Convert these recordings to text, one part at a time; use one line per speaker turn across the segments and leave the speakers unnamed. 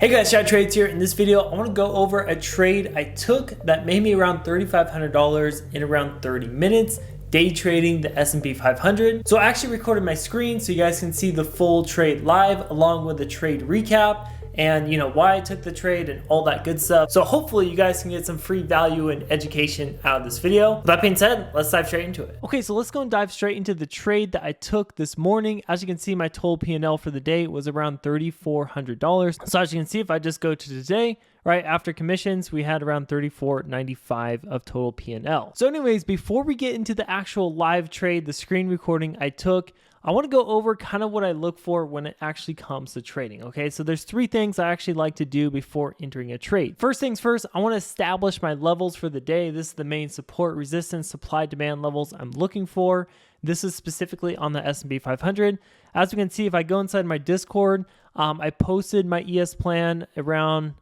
Hey guys, Shad Trades here. In this video, I want to go over a trade I took that made me around $3,500 in around 30 minutes, day trading the S&P 500. So I actually recorded my screen so you guys can see the full trade live along with the trade recap and why I took the trade and all that good stuff. So hopefully you guys can get some free value and education out of this video. With that being said, let's dive straight into it. Okay, so let's go and dive straight into the trade that I took this morning. As you can see, my total P&L for the day was around $3,400. So as you can see, if I just go to today, right after commissions, we had around $3,495 of total P&L. So anyways, before we get into the actual live trade, the screen recording I took, I want to go over kind of what I look for when it actually comes to trading. Okay, so there's three things I actually like to do before entering a trade. First things first, I want to establish my levels for the day. This is the main support, resistance, supply, demand levels I'm looking for. This is specifically on the S&P 500. As you can see, if I go inside my Discord, I posted my ES plan around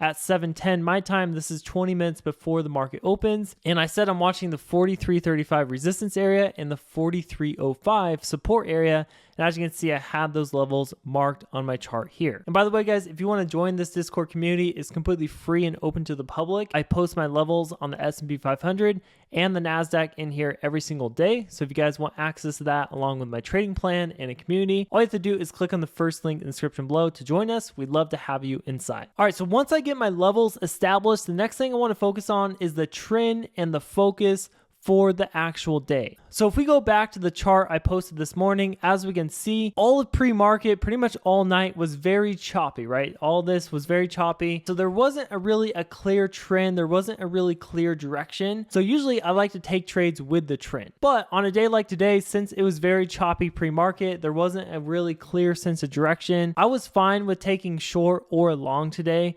at 7:10 my time. This is 20 minutes before the market opens. And I said I'm watching the 43.35 resistance area and the 43.05 support area. And as you can see, I have those levels marked on my chart here. And by the way, guys, if you want to join this Discord community, it's completely free and open to the public. I post my levels on the S&P 500 and the NASDAQ in here every single day. So if you guys want access to that along with my trading plan and a community, all you have to do is click on the first link in the description below to join us. We'd love to have you inside. All right, so once I get my levels established, the next thing I want to focus on is the trend and the focus for the actual day. So if we go back to the chart I posted this morning, as we can see, all of pre-market, pretty much all night was very choppy, right? All this was very choppy. So there wasn't really a clear trend. There wasn't a really clear direction. So usually I like to take trades with the trend. But on a day like today, since it was very choppy pre-market, there wasn't a really clear sense of direction. I was fine with taking short or long today.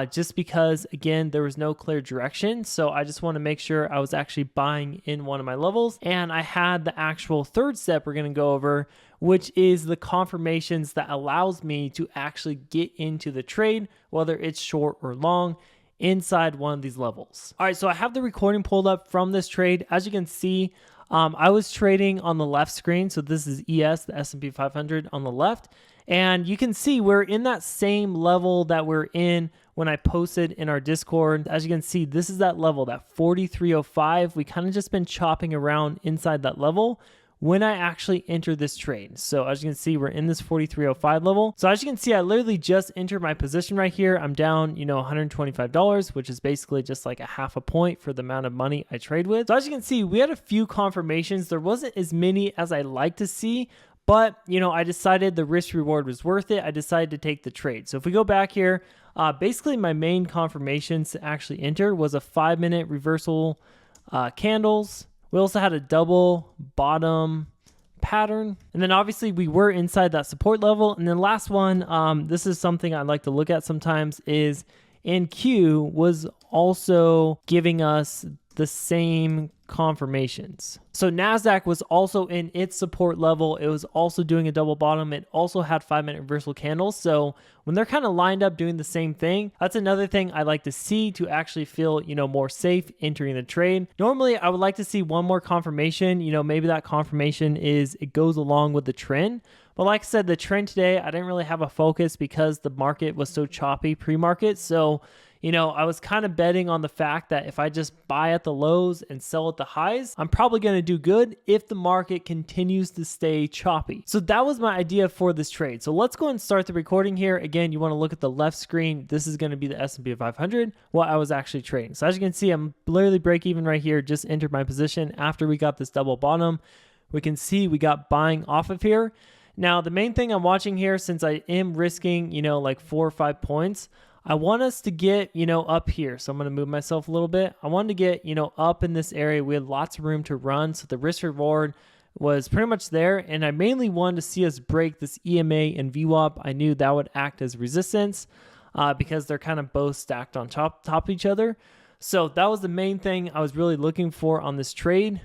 Just because, again, there was no clear direction. So I just want to make sure I was actually buying in one of my levels. And I had the actual third step we're going to go over, which is the confirmations that allows me to actually get into the trade, whether it's short or long, inside one of these levels. All right, so I have the recording pulled up from this trade. As you can see, I was trading on the left screen. So this is ES, the S&P 500 on the left. And you can see we're in that same level that we're in when I posted in our Discord. As you can see, this is that level, that 43.05. We kind of just been chopping around inside that level when I actually entered this trade. So as you can see, we're in this 43.05 level. So as you can see, I literally just entered my position right here. I'm down, $125, which is basically just like a half a point for the amount of money I trade with. So as you can see, we had a few confirmations. There wasn't as many as I like to see, but, I decided the risk reward was worth it. I decided to take the trade. So if we go back here, basically my main confirmations to actually enter was a 5-minute reversal candles. We also had a double bottom pattern. And then obviously we were inside that support level. And then last one, this is something I like to look at sometimes, is NQ was also giving us the same confirmations. So NASDAQ was also in its support level. It was also doing a double bottom. It also had 5-minute reversal candles. So when they're kind of lined up doing the same thing, that's another thing I like to see to actually feel, more safe entering the trade. Normally, I would like to see one more confirmation. Maybe that confirmation is it goes along with the trend. But like I said, the trend today, I didn't really have a focus because the market was so choppy pre-market. So I was kind of betting on the fact that if I just buy at the lows and sell at the highs, I'm probably going to do good if the market continues to stay choppy. So that was my idea for this trade. So let's go and start the recording here. Again, you want to look at the left screen. This is going to be the S&P 500, what I was actually trading. So as you can see, I'm literally break even right here. Just entered my position after we got this double bottom. We can see we got buying off of here. Now, the main thing I'm watching here, since I am risking, like 4 or 5 points, I want us to get, up here. So I'm going to move myself a little bit. I wanted to get, up in this area. We had lots of room to run. So the risk reward was pretty much there. And I mainly wanted to see us break this EMA and VWAP. I knew that would act as resistance because they're kind of both stacked on top of each other. So that was the main thing I was really looking for on this trade.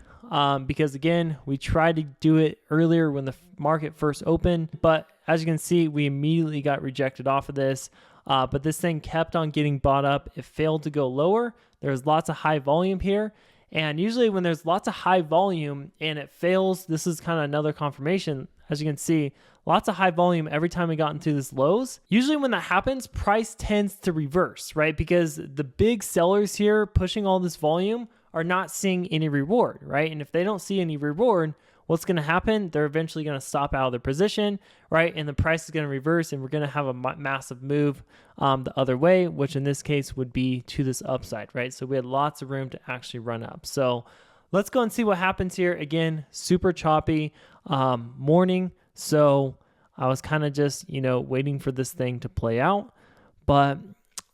Because again, we tried to do it earlier when the market first opened. But as you can see, we immediately got rejected off of this. But this thing kept on getting bought up. It failed to go lower. There's lots of high volume here. And usually when there's lots of high volume and it fails, this is kind of another confirmation. As you can see, lots of high volume every time we got into this lows. Usually when that happens, price tends to reverse, right? Because the big sellers here pushing all this volume are not seeing any reward, right? And if they don't see any reward, what's going to happen? They're eventually going to stop out of their position, right? And the price is going to reverse, and we're going to have a massive move the other way, which in this case would be to this upside, right? So we had lots of room to actually run up. So let's go and see what happens here. Again, super choppy morning. So I was kind of just, waiting for this thing to play out, but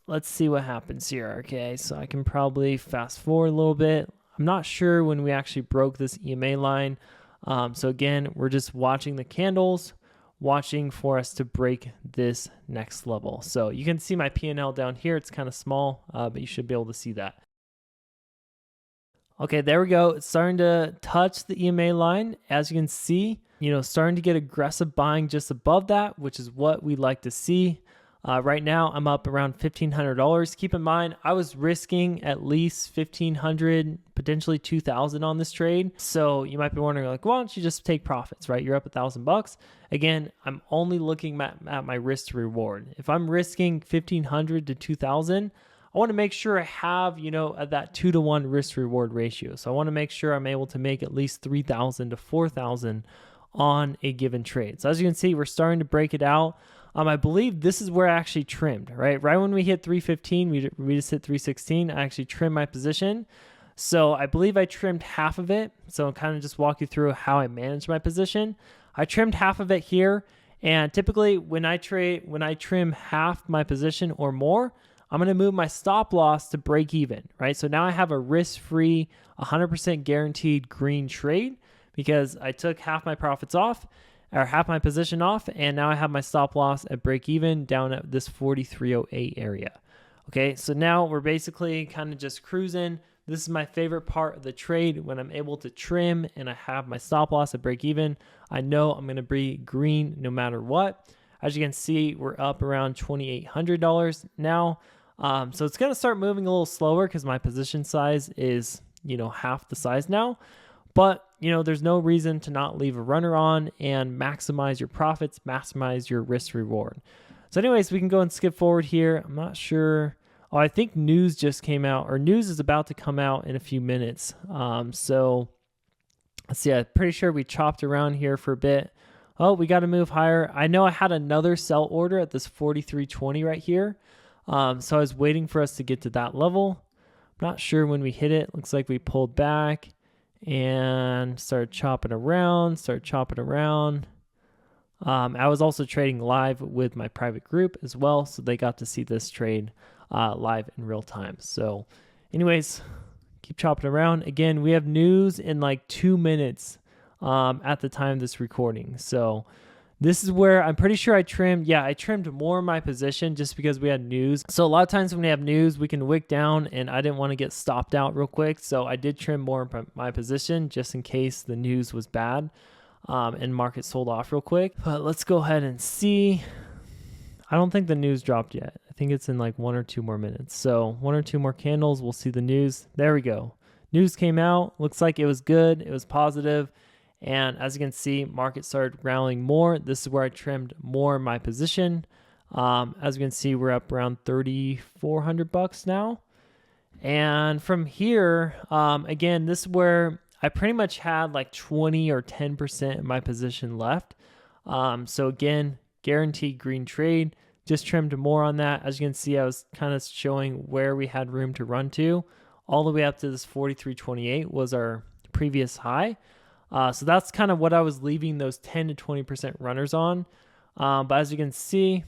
let's see what happens here. Okay, so I can probably fast forward a little bit. I'm not sure when we actually broke this EMA line. So again, we're just watching the candles, watching for us to break this next level. So you can see my P&L down here. It's kind of small, but you should be able to see that. Okay, there we go. It's starting to touch the EMA line. As you can see, starting to get aggressive buying just above that, which is what we like to see. Right now, I'm up around $1,500. Keep in mind, I was risking at least $1,500, potentially $2,000 on this trade. So you might be wondering, like, why don't you just take profits, right? You're up $1,000. Again, I'm only looking at my risk to reward. If I'm risking $1,500 to $2,000, I want to make sure I have, at that 2-to-1 risk to reward ratio. So I want to make sure I'm able to make at least $3,000 to $4,000 on a given trade. So as you can see, we're starting to break it out. I believe this is where I actually trimmed, right? Right when we hit 315, we just hit 316. I actually trimmed my position. So I believe I trimmed half of it. So I'll kind of just walk you through how I manage my position. I trimmed half of it here. And typically when I trim half my position or more, I'm going to move my stop loss to break even, right? So now I have a risk-free, 100% guaranteed green trade because I took half my profits off, or half my position off, and now I have my stop loss at break even down at this 4308 area. Okay, so now we're basically kind of just cruising. This is my favorite part of the trade, when I'm able to trim and I have my stop loss at break even. I know I'm going to be green no matter what. As you can see, we're up around $2,800 now. So it's going to start moving a little slower because my position size is, half the size now. But, there's no reason to not leave a runner on and maximize your profits, maximize your risk reward. So anyways, we can go and skip forward here. I'm not sure. Oh, I think news just came out, or news is about to come out in a few minutes. So let's see. I'm pretty sure we chopped around here for a bit. Oh, we got to move higher. I know I had another sell order at this 43.20 right here. So I was waiting for us to get to that level. I'm not sure when we hit it. Looks like we pulled back and started chopping around. I was also trading live with my private group as well, so they got to see this trade live in real time. So anyways, keep chopping around. Again, we have news in like 2 minutes at the time of this recording. So this is where I'm pretty sure I trimmed. Yeah, I trimmed more of my position just because we had news. So a lot of times when we have news, we can wick down, and I didn't want to get stopped out real quick. So I did trim more of my position just in case the news was bad and market sold off real quick. But let's go ahead and see. I don't think the news dropped yet. I think it's in like 1 or 2 more minutes. So 1 or 2 more candles, we'll see the news. There we go. News came out. Looks like it was good. It was positive. And as you can see, market started rallying more. This is where I trimmed more of my position. As you can see, we're up around $3,400 now. And from here, again, this is where I pretty much had like 20 or 10% of my position left. So again, guaranteed green trade. Just trimmed more on that. As you can see, I was kind of showing where we had room to run to. All the way up to this 43.28 was our previous high. So that's kind of what I was leaving those 10 to 20% runners on. But as you can see,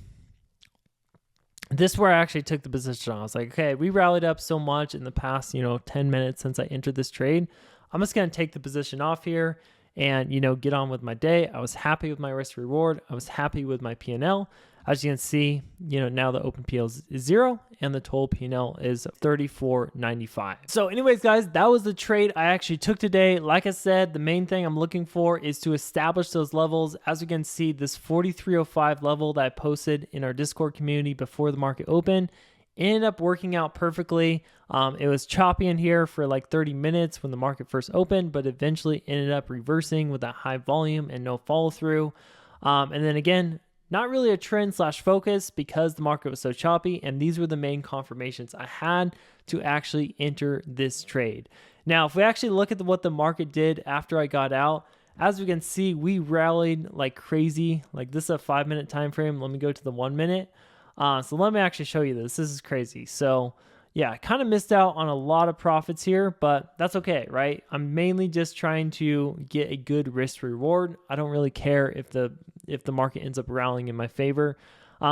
this is where I actually took the position on. I was like, okay, we rallied up so much in the past, 10 minutes since I entered this trade. I'm just going to take the position off here and, get on with my day. I was happy with my risk reward. I was happy with my P&L. As you can see, now the open PL is 0 and the total P&L is $34.95. So anyways, guys, that was the trade I actually took today. Like I said, the main thing I'm looking for is to establish those levels. As you can see, this 4305 level that I posted in our Discord community before the market opened ended up working out perfectly. It was choppy in here for like 30 minutes when the market first opened, but eventually ended up reversing with that high volume and no follow through. And then again, not really a trend slash focus because the market was so choppy, and these were the main confirmations I had to actually enter this trade. Now, if we actually look at what the market did after I got out, as we can see, we rallied like crazy. Like this is a 5-minute time frame. Let me go to the 1 minute. So let me actually show you this. This is crazy. So yeah, I kind of missed out on a lot of profits here, but that's okay, right? I'm mainly just trying to get a good risk reward. I don't really care if the market ends up rallying in my favor.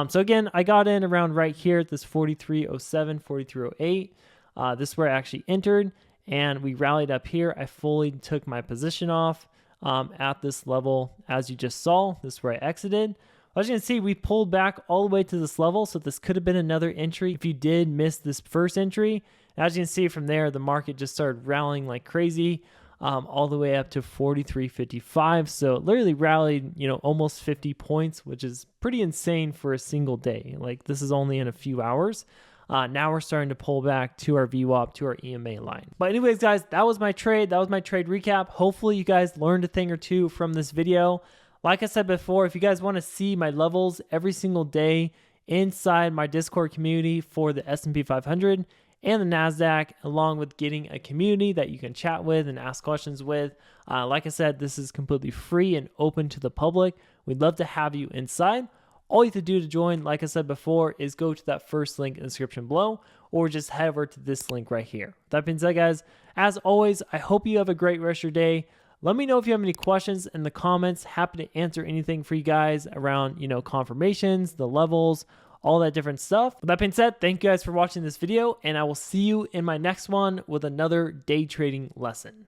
So again, I got in around right here at this 43.07, 43.08. This is where I actually entered, and we rallied up here. I fully took my position off at this level, as you just saw. This is where I exited. As you can see, we pulled back all the way to this level, so this could have been another entry if you did miss this first entry. As you can see from there, the market just started rallying like crazy, all the way up to 43.55. So it literally rallied, almost 50 points, which is pretty insane for a single day. Like this is only in a few hours. Now we're starting to pull back to our VWAP, to our EMA line. But anyways, guys, that was my trade. That was my trade recap. Hopefully you guys learned a thing or two from this video. Like I said before, if you guys want to see my levels every single day inside my Discord community for the S&P 500 and the NASDAQ, along with getting a community that you can chat with and ask questions with, like I said, this is completely free and open to the public. We'd love to have you inside. All you have to do to join, like I said before, is go to that first link in the description below, or just head over to this link right here. That being said, guys, as always, I hope you have a great rest of your day. Let me know if you have any questions in the comments. Happy to answer anything for you guys around, confirmations, the levels, all that different stuff. With that being said, thank you guys for watching this video, and I will see you in my next one with another day trading lesson.